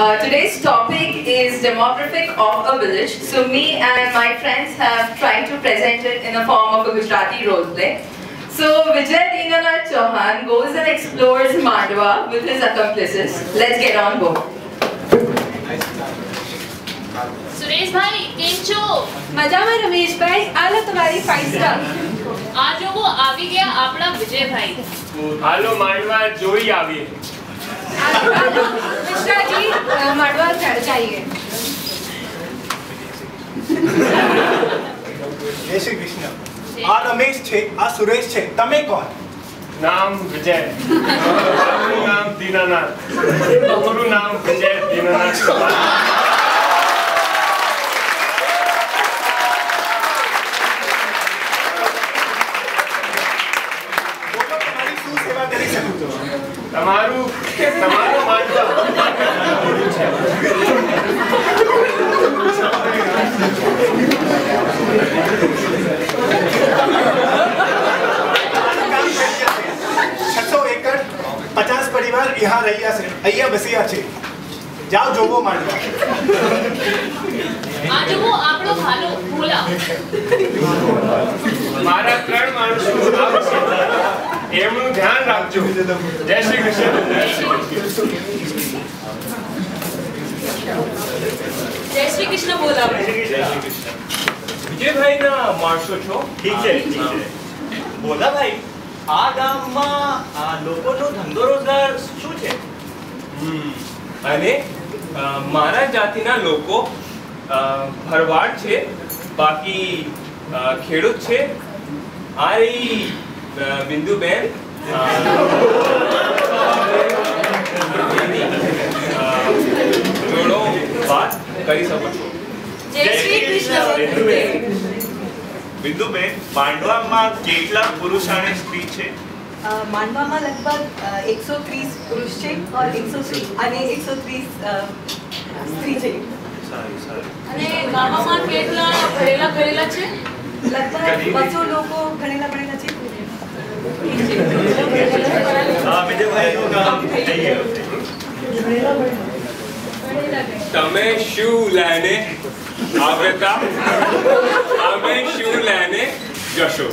Today's topic is demographic of a village. So me and my friends have tried to present it in the form of a Gujarati role play. So Vijay Dinanath Chauhan goes and explores Mandwa with his accomplices. Let's get on board. Suresh भाई केम છો મજામાં રમેશ ભાઈ આલો તમારી 5 star આ જોવો આવી ગયા આપણા વિજય ભાઈ હાલો માંડવા જોઈ આવીએ આલો મિશ્રાજી માંડવા જાઈએ જય શ્રી કૃષ્ણ આ રમેશ છે આ સુરેશ છે તમે કોણ નામ વિજય મારું નામ દીનાનાથ તમારું નામ વિજય દીનાનાથ તમારું માંડવા एकड़ 50 परिवार यहाँ रहिया से अहिया बसिया छे जाओ जोगो मांडवा આ જોવો આપણો ભાલો ભોલા મારા 3 માણસો આવશે એમનું ધ્યાન રાખજો જય શ્રી કૃષ્ણ જય શ્રી કૃષ્ણ બોલા વિજય ભાઈ ના માણસો છો ઠીક છે બોલા ભાઈ આ ગામમાં લોકોનો ધંધો રોજગાર શું છે અને મારા જાતિના લોકો ભરવાડ છે બાકી ખેડૂત છે આ રહી બિંદુબેન જોડો વાત કરી શકો છો જય શ્રી કૃષ્ણ બિંદુબેન માંડવામાં કેટલા પુરુષ અને સ્ત્રી છે मांडवा में लगभग 130 पुरुष है और 130 स्त्री है અને ગામમાં કેટલા ભરેલા છે लगभग 200 लोग भणेला છે વિજય ભાઈનું નામ તમે શું લઈને આવ્યા અમે શું લઈને જશો